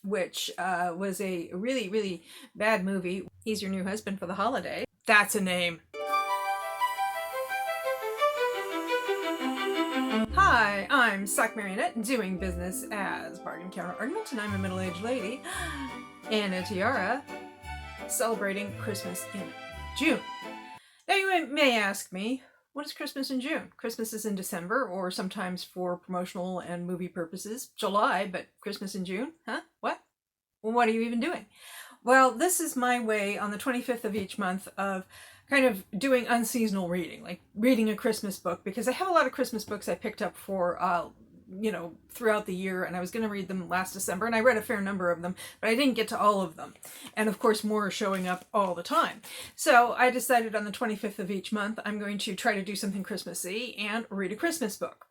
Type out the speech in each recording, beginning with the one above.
which was a really, really bad movie. He's Your New Husband for the Holiday. That's a name. Hi, I'm Sock Marionette, doing business as Bargain Counter Argument, and I'm a middle-aged lady in a tiara celebrating Christmas in June. Now you may ask me, what is Christmas in June? Christmas is in December, or sometimes for promotional and movie purposes, July, but Christmas in June? Huh? What? Well, what are you even doing? Well, this is my way on the 25th of each month of kind of doing unseasonal reading, like reading a Christmas book, because I have a lot of Christmas books I picked up for throughout the year, and I was going to read them last December, and I read a fair number of them, but I didn't get to all of them. And of course, more are showing up all the time. So I decided on the 25th of each month, I'm going to try to do something Christmassy and read a Christmas book.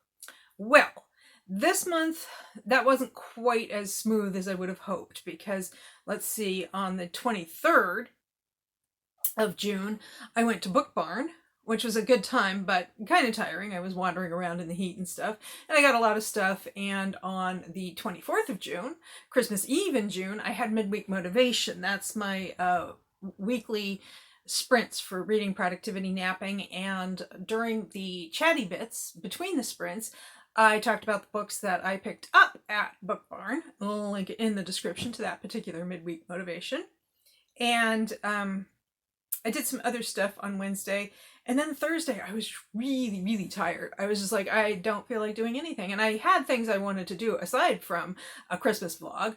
Well, this month, that wasn't quite as smooth as I would have hoped, because let's see, on the 23rd of June, I went to Book Barn, which was a good time, but kind of tiring. I was wandering around in the heat and stuff, and I got a lot of stuff. And on the 24th of June, Christmas Eve in June, I had Midweek Motivation. That's my weekly sprints for reading, productivity, napping, and during the chatty bits between the sprints, I talked about the books that I picked up at Book Barn. I'll link it in the description to that particular midweek motivation. And I did some other stuff on Wednesday. And then Thursday, I was really, really tired. I was just like, I don't feel like doing anything. And I had things I wanted to do aside from a Christmas vlog.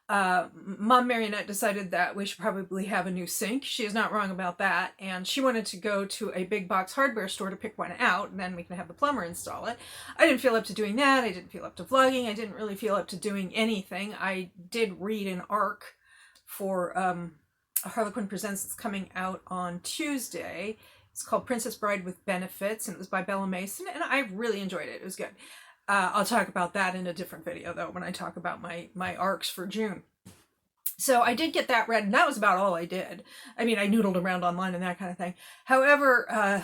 Mom Marionette decided that we should probably have a new sink. She is not wrong about that. And she wanted to go to a big box hardware store to pick one out, and then we can have the plumber install it. I didn't feel up to doing that. I didn't feel up to vlogging. I didn't really feel up to doing anything. I did read an arc for Harlequin Presents that's coming out on Tuesday. It's called Princess Bride with Benefits, and it was by Bella Mason, and I really enjoyed it. It was good. I'll talk about that in a different video, though, when I talk about my arcs for June. So I did get that read, and that was about all I did. I mean, I noodled around online and that kind of thing. However,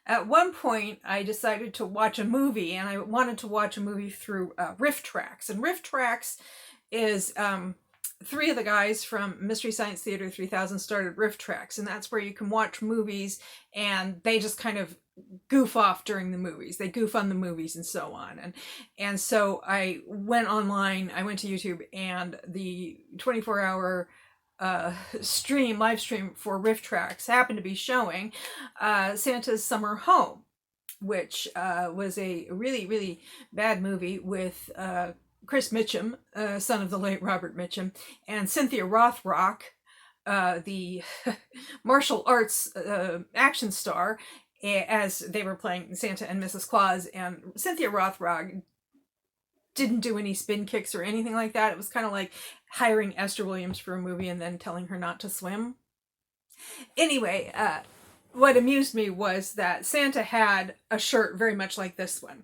at one point, I decided to watch a movie, and I wanted to watch a movie through Riff Tracks. And Riff Tracks is three of the guys from Mystery Science Theater 3000 started Riff Tracks, and that's where you can watch movies, and they just kind of goof off during the movies. They goof on the movies and so on. And so I went online, I went to YouTube, and the 24-hour live stream for Riff Tracks happened to be showing Santa's Summer Home, which was a really, really bad movie with Chris Mitchum, son of the late Robert Mitchum, and Cynthia Rothrock, the martial arts action star, as they were playing Santa and Mrs. Claus. And Cynthia Rothrock didn't do any spin kicks or anything like that. It was kind of like hiring Esther Williams for a movie and then telling her not to swim. Anyway, what amused me was that Santa had a shirt very much like this one,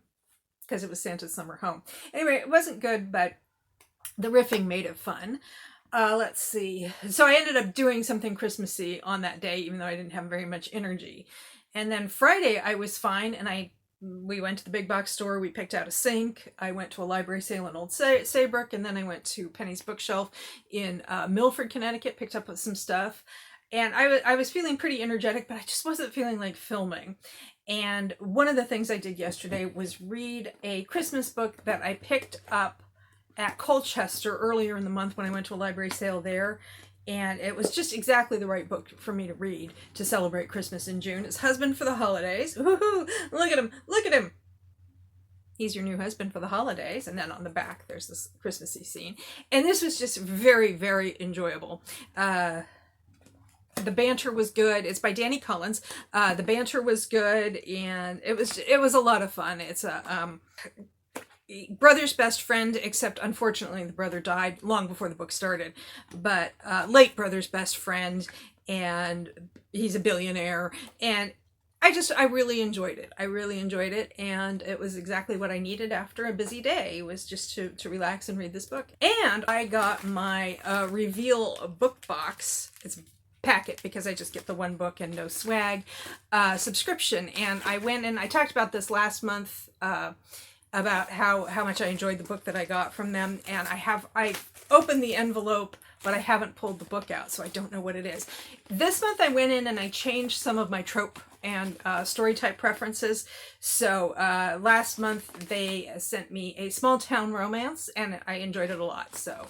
because it was Santa's Summer Home. Anyway, it wasn't good, but the riffing made it fun. Let's see. So I ended up doing something Christmassy on that day, even though I didn't have very much energy. And then Friday I was fine, and we went to the big box store. We picked out a sink. I went to a library sale in Old Saybrook, and then I went to Penny's Bookshelf in Milford, Connecticut, picked up some stuff. And I was feeling pretty energetic, but I just wasn't feeling like filming. And one of the things I did yesterday was read a Christmas book that I picked up at Colchester earlier in the month when I went to a library sale there. And it was just exactly the right book for me to read to celebrate Christmas in June. It's Husband for the Holidays. Woohoo! Look at him! Look at him! He's Your New Husband for the Holidays. And then on the back, there's this Christmassy scene. And this was just very, very enjoyable. The banter was good. It's by Danny Collins. The banter was good, and it was a lot of fun. It's a brother's best friend, except unfortunately the brother died long before the book started. But late brother's best friend, and he's a billionaire, and I really enjoyed it. I really enjoyed it, and it was exactly what I needed after a busy day, was just to relax and read this book. And I got my Reveal book box. It's packet, because I just get the one book and no swag subscription. And I went and I talked about this last month about how much I enjoyed the book that I got from them, and I opened the envelope, but I haven't pulled the book out, so I don't know what it is. This month I went in and I changed some of my trope and story type preferences. So last month they sent me a small town romance, and I enjoyed it a lot. So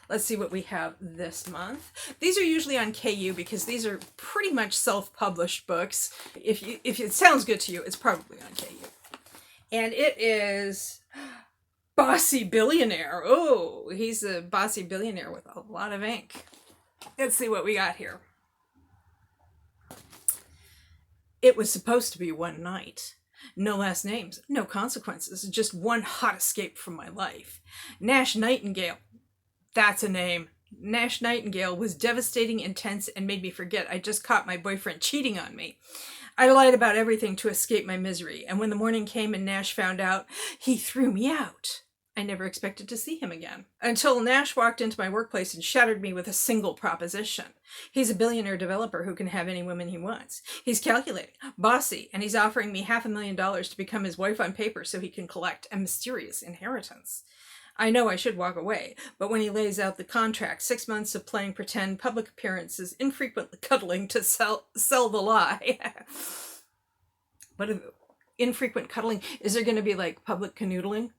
let's see what we have this month. These are usually on KU because these are pretty much self-published books. If it sounds good to you, it's probably on KU. And it is Bossy Billionaire. Oh, he's a bossy billionaire with a lot of ink. Let's see what we got here. It was supposed to be one night. No last names, no consequences, just one hot escape from my life. Nash Nightingale. That's a name. Nash Nightingale was devastating, intense, and made me forget I just caught my boyfriend cheating on me. I lied about everything to escape my misery, and when the morning came and Nash found out, he threw me out. I never expected to see him again. Until Nash walked into my workplace and shattered me with a single proposition. He's a billionaire developer who can have any woman he wants. He's calculating, bossy, and he's offering me $500,000 to become his wife on paper so he can collect a mysterious inheritance. I know I should walk away, but when he lays out the contract, 6 months of playing pretend, public appearances, infrequent cuddling to sell the lie. What is infrequent cuddling? Is there going to be like public canoodling?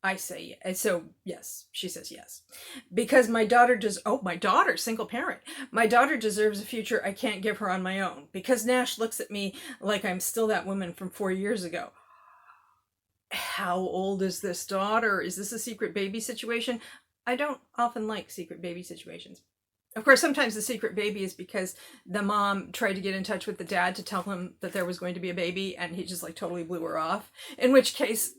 I say yes. So yes, she says yes. Because my daughter my daughter, single parent. My daughter deserves a future I can't give her on my own. Because Nash looks at me like I'm still that woman from 4 years ago. How old is this daughter? Is this a secret baby situation? I don't often like secret baby situations. Of course, sometimes the secret baby is because the mom tried to get in touch with the dad to tell him that there was going to be a baby and he just like totally blew her off. In which case,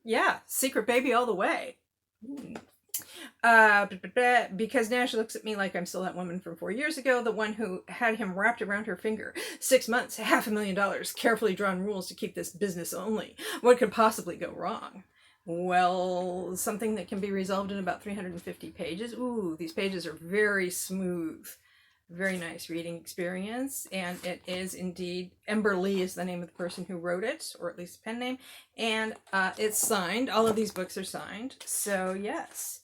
yeah, secret baby all the way. Because Nash looks at me like I'm still that woman from 4 years ago, the one who had him wrapped around her finger. 6 months, $500,000, carefully drawn rules to keep this business only. What could possibly go wrong? Well, something that can be resolved in about 350 pages. Ooh, these pages are very smooth. Very nice reading experience, and it is indeed, Ember Lee is the name of the person who wrote it, or at least a pen name, and it's signed. All of these books are signed, so yes.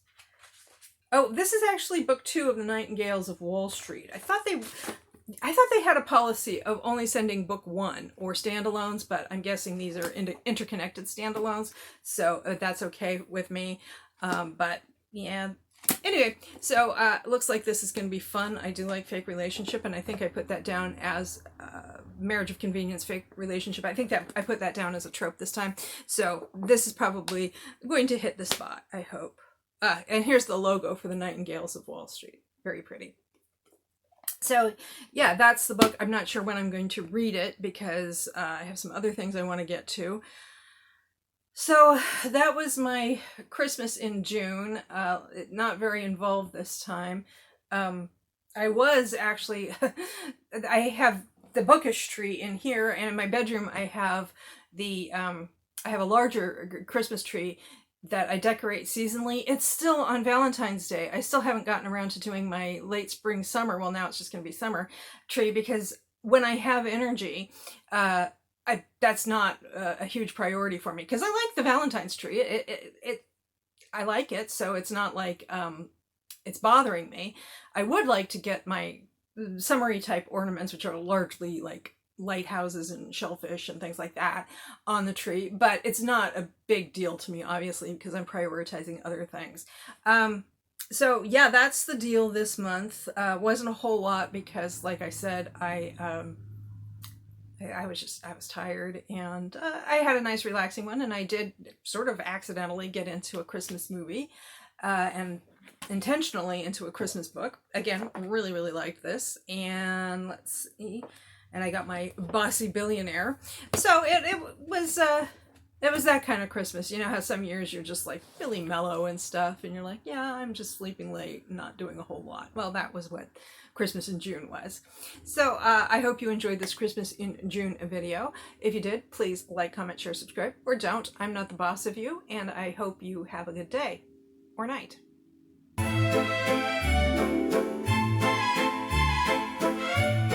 Oh, this is actually book 2 of The Nightingales of Wall Street. I thought they had a policy of only sending book 1 or standalones, but I'm guessing these are interconnected standalones, so that's okay with me. But yeah. Anyway, so looks like this is going to be fun. I do like fake relationship, and I think I put that down as marriage of convenience, fake relationship. I think that I put that down as a trope this time. So this is probably going to hit the spot, I hope. And here's the logo for The Nightingales of Wall Street. Very pretty. So yeah, that's the book. I'm not sure when I'm going to read it because I have some other things I want to get to. So that was my Christmas in June. Not very involved this time. I was actually, I have the bookish tree in here, and in my bedroom I have I have a larger Christmas tree that I decorate seasonally. It's still on Valentine's Day. I still haven't gotten around to doing my late spring summer. Well, now it's just going to be summer tree because when I have energy, that's not a huge priority for me because I like the Valentine's tree. I like it, so it's not like it's bothering me. I would like to get my summery type ornaments, which are largely like lighthouses and shellfish and things like that on the tree, but it's not a big deal to me, obviously, because I'm prioritizing other things. So yeah, that's the deal this month. Wasn't a whole lot because, like I said, I was tired, and I had a nice relaxing one, and I did sort of accidentally get into a Christmas movie and intentionally into a Christmas book. Again, really, really liked this. And let's see. And I got my Bossy Billionaire. So it was that kind of Christmas. You know how some years you're just like really mellow and stuff, and you're like, yeah, I'm just sleeping late, not doing a whole lot. Well, that was what Christmas in June was. So I hope you enjoyed this Christmas in June video. If you did, please like, comment, share, subscribe, or don't. I'm not the boss of you, and I hope you have a good day or night.